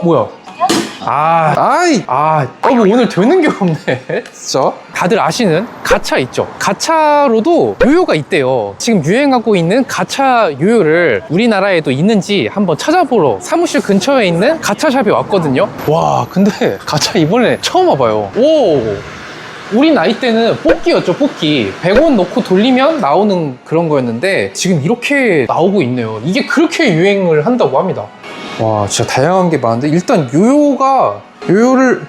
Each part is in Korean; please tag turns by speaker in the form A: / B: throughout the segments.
A: 뭐야? 뭐 오늘 되는 게 없네. 진짜? 다들 아시는 가차 있죠? 가차로도 요요가 있대요. 지금 유행하고 있는 가차 요요를 우리나라에도 있는지 한번 찾아보러 사무실 근처에 있는 가차샵에 왔거든요. 와, 근데 가차 이번에 처음 와봐요. 오! 우리 나이 때는 뽑기였죠, 뽑기. 100원 넣고 돌리면 나오는 그런 거였는데 지금 이렇게 나오고 있네요. 이게 그렇게 유행을 한다고 합니다. 와, 진짜 다양한 게 많은데 일단 요요를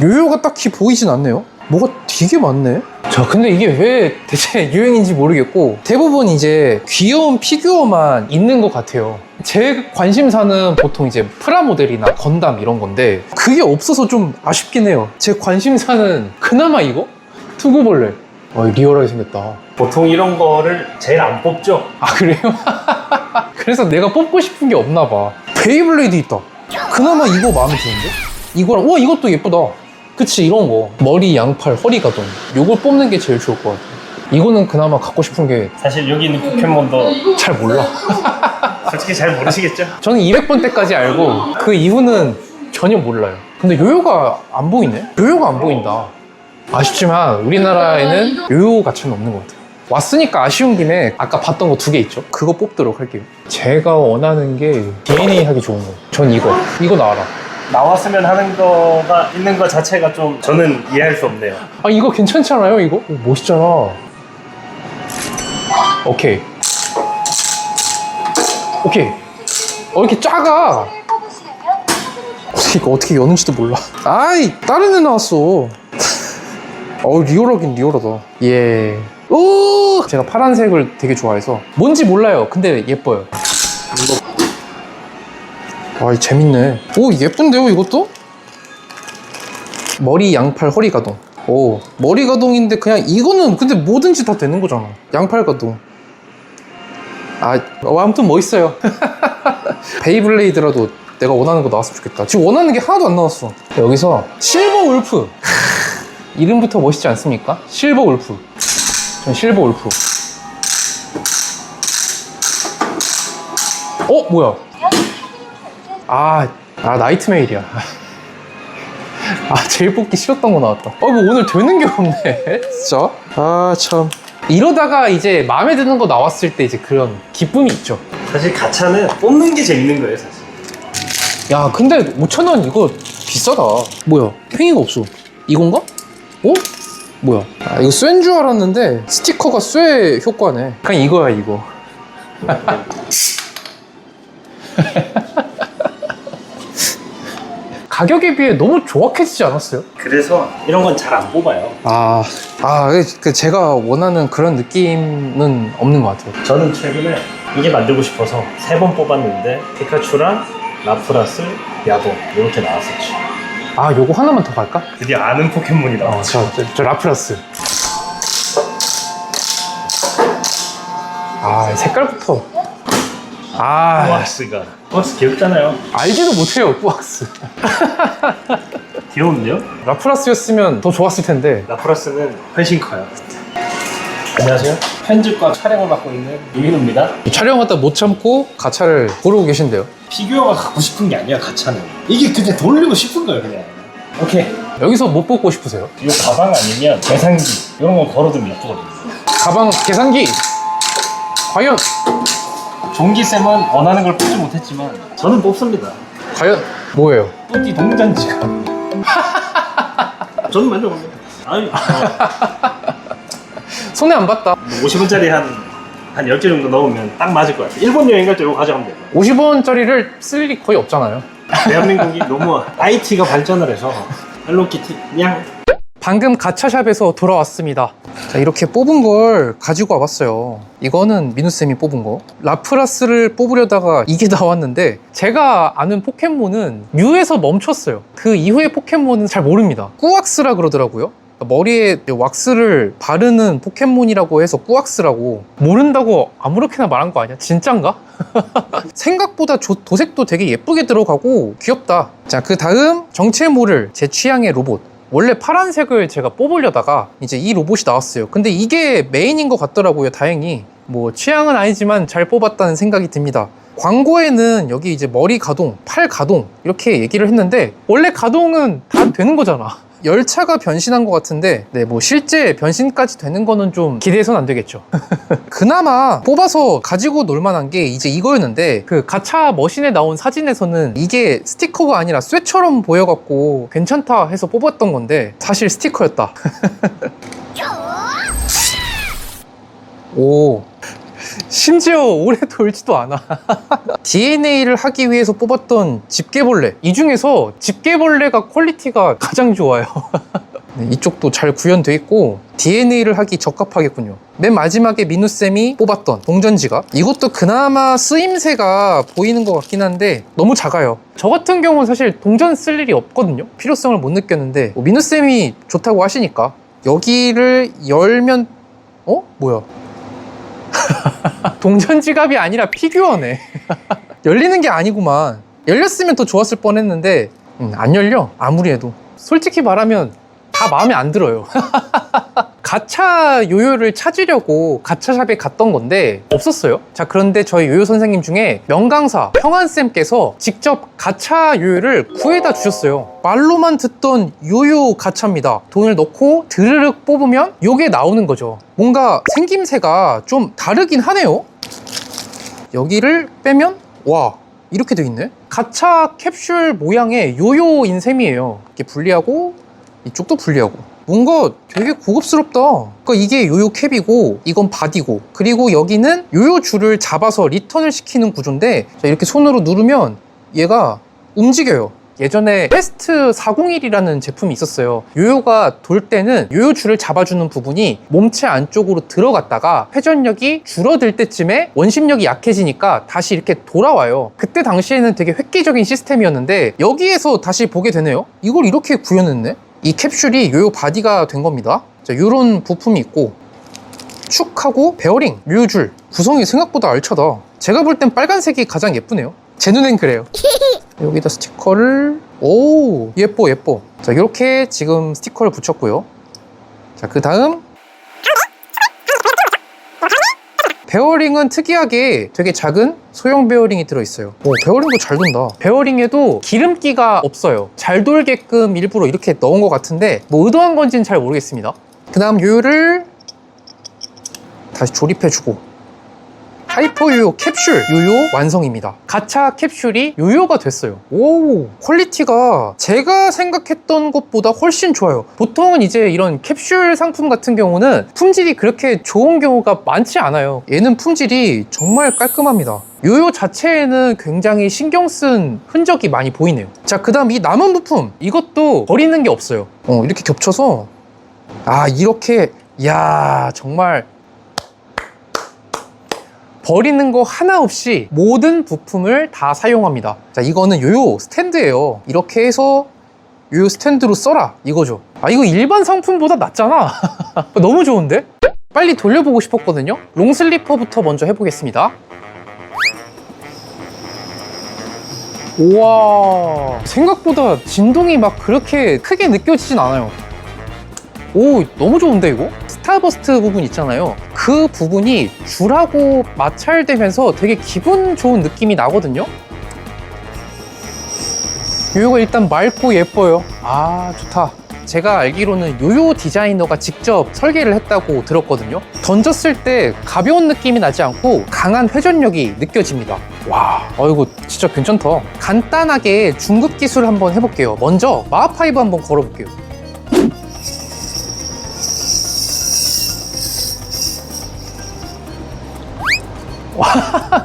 A: 요요가 딱히 보이진 않네요. 뭐가 되게 많네. 자, 근데 이게 왜 대체 유행인지 모르겠고 대부분 이제 귀여운 피규어만 있는 것 같아요. 제 관심사는 보통 이제 프라모델이나 건담 이런 건데 그게 없어서 좀 아쉽긴 해요. 제 관심사는 그나마 이거? 투구벌레. 리얼하게 생겼다.
B: 보통 이런 거를 제일 안 뽑죠?
A: 아, 그래요? 그래서 내가 뽑고 싶은 게 없나 봐. 베이블레이드 있다. 그나마 이거 마음에 드는데? 이거랑 이것도 예쁘다. 그치, 이런 거 머리, 양팔, 허리 가동 요걸 뽑는 게 제일 좋을 것 같아. 이거는 그나마 갖고 싶은 게
B: 사실 여기 있는 포켓몬도
A: 잘 몰라.
B: 솔직히 잘 모르시겠죠?
A: 저는 200번 때까지 알고 그 이후는 전혀 몰라요. 근데 요요가 안 보이네? 요요가 안 보인다. 아쉽지만 우리나라에는 요요 가차는 없는 것 같아요. 왔으니까 아쉬운 김에 아까 봤던 거 2개 있죠? 그거 뽑도록 할게요. 제가 원하는 게 DNA 하기 좋은 거. 전 이거 나와라.
B: 나왔으면 하는 거가 있는 거 자체가 좀 저는 이해할 수 없네요.
A: 이거 괜찮지 않아요? 이거? 멋있잖아. 오케이. 이렇게 작아. 이거 어떻게 여는지도 몰라. 다른 애 나왔어. 리얼하긴 리얼하다. 예. 오! 제가 파란색을 되게 좋아해서 뭔지 몰라요. 근데 예뻐요. 재밌네. 예쁜데요, 이것도? 머리, 양팔, 허리 가동. 머리 가동인데 그냥 이거는 근데 뭐든지 다 되는 거잖아. 양팔 가동. 아무튼 멋있어요. 베이블레이드라도 내가 원하는 거 나왔으면 좋겠다. 지금 원하는 게 하나도 안 나왔어. 여기서 실버 울프. 이름부터 멋있지 않습니까? 실버 울프. 전 실버 울프. 뭐야? 나이트메일이야. 제일 뽑기 싫었던 거 나왔다. 뭐 오늘 되는 게 없네. 진짜? 참. 이러다가 이제 마음에 드는 거 나왔을 때 이제 그런 기쁨이 있죠.
B: 사실 가차는 뽑는 게 재밌는 거예요, 사실.
A: 야, 근데 5,000원 이거 비싸다. 뭐야? 팽이가 없어. 이건가? 뭐야? 이거 쇠인 줄 알았는데 스티커가 쇠 효과네. 그냥 이거야, 이거. 가격에 비해 너무 조악해지지 않았어요?
B: 그래서 이런 건 잘 안 뽑아요.
A: 제가 원하는 그런 느낌은 없는 것 같아요.
B: 저는 최근에 이게 만들고 싶어서 3번 뽑았는데 피카츄랑 라프라스, 야동 이렇게 나왔었죠.
A: 요거 하나만 더 갈까?
B: 드디어 아는 포켓몬이 나왔죠.
A: 저 라프라스. 색깔부터.
B: 꾸악스가. 꾸악스 귀엽잖아요.
A: 알지도 못해요, 꾸악스.
B: 귀여운데요?
A: 라프라스였으면 더 좋았을 텐데.
B: 라프라스는 훨씬 커요. 안녕하세요. 편집과 촬영을 맡고 있는 유민호입니다.
A: 촬영하다 못 참고 가차를 고르고 계신데요.
B: 피규어가 갖고 싶은 게 아니야, 가차는. 이게 그냥 돌리고 싶은 거예요, 그냥. 오케이.
A: 여기서 뭐 뽑고 싶으세요?
B: 이 가방 아니면 계산기 이런 거 걸어두면 예쁘거든요.
A: 가방, 계산기. 과연
B: 종기쌤은 원하는 걸 뽑지 못했지만 저는 뽑습니다.
A: 과연 뭐예요?
B: 뿌띠 동전지갑. 저는 만족합니다.
A: 손에 안 봤다.
B: 50원짜리 한 10개 정도 넣으면 딱 맞을 것 같아요. 일본 여행 갈 때 이거 가져가면 돼요.
A: 50원짜리를 쓸 일이 거의 없잖아요.
B: 대한민국이 너무 IT가 발전을 해서 헬로키티 그냥.
A: 방금 가차샵에서 돌아왔습니다. 자, 이렇게 뽑은 걸 가지고 와봤어요. 이거는 민우쌤이 뽑은 거. 라프라스를 뽑으려다가 이게 나왔는데 제가 아는 포켓몬은 뮤에서 멈췄어요. 그 이후의 포켓몬은 잘 모릅니다. 꾸악스라 그러더라고요. 머리에 왁스를 바르는 포켓몬이라고 해서 꾸악스라고. 모른다고 아무렇게나 말한 거 아니야? 진짠가? 생각보다 도색도 되게 예쁘게 들어가고 귀엽다. 자, 그 다음 정체 모를 제 취향의 로봇. 원래 파란색을 제가 뽑으려다가 이제 이 로봇이 나왔어요. 근데 이게 메인인 것 같더라고요, 다행히. 뭐 취향은 아니지만 잘 뽑았다는 생각이 듭니다. 광고에는 여기 이제 머리 가동, 팔 가동 이렇게 얘기를 했는데 원래 가동은 다 되는 거잖아. 열차가 변신한 것 같은데 네, 뭐 실제 변신까지 되는 거는 좀 기대해서는 안 되겠죠. 그나마 뽑아서 가지고 놀만한 게 이제 이거였는데 그 가차 머신에 나온 사진에서는 이게 스티커가 아니라 쇠처럼 보여갖고 괜찮다 해서 뽑았던 건데 사실 스티커였다. 오, 심지어 오래 돌지도 않아. DNA를 하기 위해서 뽑았던 집게벌레, 이 중에서 집게벌레가 퀄리티가 가장 좋아요. 네, 이쪽도 잘 구현돼 있고 DNA를 하기 적합하겠군요. 맨 마지막에 민우쌤이 뽑았던 동전지갑, 이것도 그나마 쓰임새가 보이는 것 같긴 한데 너무 작아요. 저 같은 경우는 사실 동전 쓸 일이 없거든요. 필요성을 못 느꼈는데 민우쌤이 좋다고 하시니까. 여기를 열면 뭐야, 동전 지갑이 아니라 피규어네. 열리는 게 아니구만. 열렸으면 더 좋았을 뻔했는데 안 열려. 아무리 해도 솔직히 말하면 다 마음에 안 들어요. 가차 요요를 찾으려고 가차샵에 갔던 건데 없었어요. 자, 그런데 저희 요요 선생님 중에 명강사 평안쌤께서 직접 가차 요요를 구해다 주셨어요. 말로만 듣던 요요 가차입니다. 돈을 넣고 드르륵 뽑으면 요게 나오는 거죠. 뭔가 생김새가 좀 다르긴 하네요. 여기를 빼면 와, 이렇게 돼 있네. 가차 캡슐 모양의 요요인 셈이에요. 이렇게 분리하고 이쪽도 분리하고. 뭔가 되게 고급스럽다. 그러니까 이게 요요 캡이고 이건 바디고, 그리고 여기는 요요 줄을 잡아서 리턴을 시키는 구조인데, 자, 이렇게 손으로 누르면 얘가 움직여요. 예전에 베스트 401이라는 제품이 있었어요. 요요가 돌 때는 요요 줄을 잡아주는 부분이 몸체 안쪽으로 들어갔다가 회전력이 줄어들 때쯤에 원심력이 약해지니까 다시 이렇게 돌아와요. 그때 당시에는 되게 획기적인 시스템이었는데 여기에서 다시 보게 되네요. 이걸 이렇게 구현했네. 이 캡슐이 요요 바디가 된 겁니다. 자, 요런 부품이 있고 축하고 베어링, 요요줄 구성이 생각보다 알차다. 제가 볼 땐 빨간색이 가장 예쁘네요. 제 눈엔 그래요. 여기다 스티커를, 오, 예뻐 예뻐. 자, 이렇게 지금 스티커를 붙였고요. 자, 그 다음 베어링은 특이하게 되게 작은 소형 베어링이 들어있어요. 오, 베어링도 잘 돈다. 베어링에도 기름기가 없어요. 잘 돌게끔 일부러 이렇게 넣은 것 같은데 뭐 의도한 건지는 잘 모르겠습니다. 그 다음 요요를 다시 조립해주고 하이퍼 요요 캡슐 요요 완성입니다. 가차 캡슐이 요요가 됐어요. 오, 퀄리티가 제가 생각했던 것보다 훨씬 좋아요. 보통은 이제 이런 캡슐 상품 같은 경우는 품질이 그렇게 좋은 경우가 많지 않아요. 얘는 품질이 정말 깔끔합니다. 요요 자체에는 굉장히 신경 쓴 흔적이 많이 보이네요. 자, 그 다음 이 남은 부품, 이것도 버리는 게 없어요. 이렇게 겹쳐서, 아, 이렇게, 이야, 정말 버리는 거 하나 없이 모든 부품을 다 사용합니다. 자, 이거는 요요 스탠드예요. 이렇게 해서 요요 스탠드로 써라, 이거죠. 아, 이거 일반 상품보다 낫잖아. 너무 좋은데? 빨리 돌려보고 싶었거든요. 롱슬리퍼부터 먼저 해보겠습니다. 우와, 생각보다 진동이 막 그렇게 크게 느껴지진 않아요. 오, 너무 좋은데 이거? 스타버스트 부분 있잖아요. 그 부분이 줄하고 마찰되면서 되게 기분 좋은 느낌이 나거든요. 요요가 일단 맑고 예뻐요. 아, 좋다. 제가 알기로는 요요 디자이너가 직접 설계를 했다고 들었거든요. 던졌을 때 가벼운 느낌이 나지 않고 강한 회전력이 느껴집니다. 와, 이거 진짜 괜찮다. 간단하게 중급 기술 한번 해볼게요. 먼저 마하파이브 한번 걸어볼게요.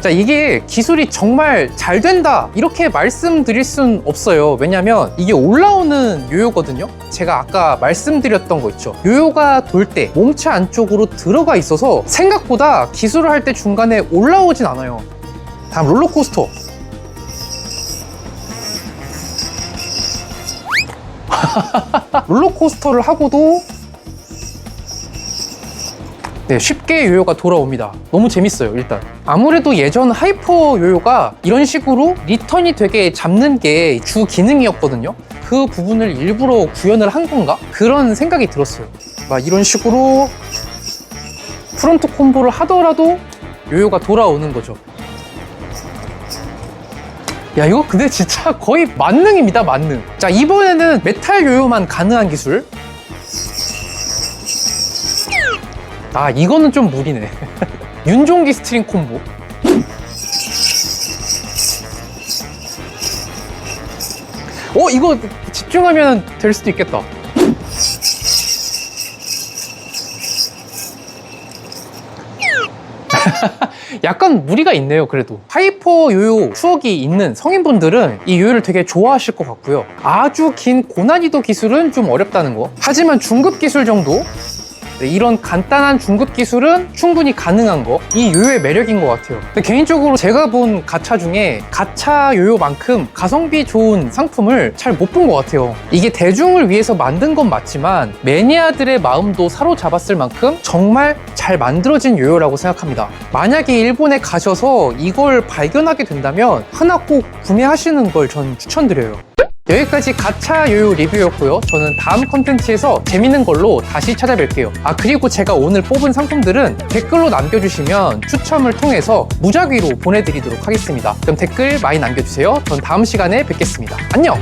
A: 자, 이게 기술이 정말 잘 된다 이렇게 말씀드릴 순 없어요. 왜냐면 이게 올라오는 요요거든요. 제가 아까 말씀드렸던 거 있죠. 요요가 돌 때 몸체 안쪽으로 들어가 있어서 생각보다 기술을 할 때 중간에 올라오진 않아요. 다음 롤러코스터. 롤러코스터를 하고도 네, 쉽게 요요가 돌아옵니다. 너무 재밌어요. 일단 아무래도 예전 하이퍼 요요가 이런 식으로 리턴이 되게 잡는 게 주 기능이었거든요. 그 부분을 일부러 구현을 한 건가? 그런 생각이 들었어요. 막 이런 식으로 프론트 콤보를 하더라도 요요가 돌아오는 거죠. 야, 이거 근데 진짜 거의 만능입니다, 만능. 자, 이번에는 메탈 요요만 가능한 기술. 아, 이거는 좀 무리네. 윤종기 스트링 콤보. 이거 집중하면 될 수도 있겠다. 약간 무리가 있네요. 그래도 하이퍼 요요 추억이 있는 성인분들은 이 요요를 되게 좋아하실 것 같고요. 아주 긴 고난이도 기술은 좀 어렵다는 거. 하지만 중급 기술 정도, 이런 간단한 중급 기술은 충분히 가능한 거, 이 요요의 매력인 것 같아요. 근데 개인적으로 제가 본 가차 중에 가차 요요만큼 가성비 좋은 상품을 잘 못 본 것 같아요. 이게 대중을 위해서 만든 건 맞지만 매니아들의 마음도 사로잡았을 만큼 정말 잘 만들어진 요요라고 생각합니다. 만약에 일본에 가셔서 이걸 발견하게 된다면 하나 꼭 구매하시는 걸 전 추천드려요. 여기까지 가차 요요 리뷰였고요. 저는 다음 컨텐츠에서 재밌는 걸로 다시 찾아뵐게요. 그리고 제가 오늘 뽑은 상품들은 댓글로 남겨주시면 추첨을 통해서 무작위로 보내드리도록 하겠습니다. 그럼 댓글 많이 남겨주세요. 전 다음 시간에 뵙겠습니다. 안녕!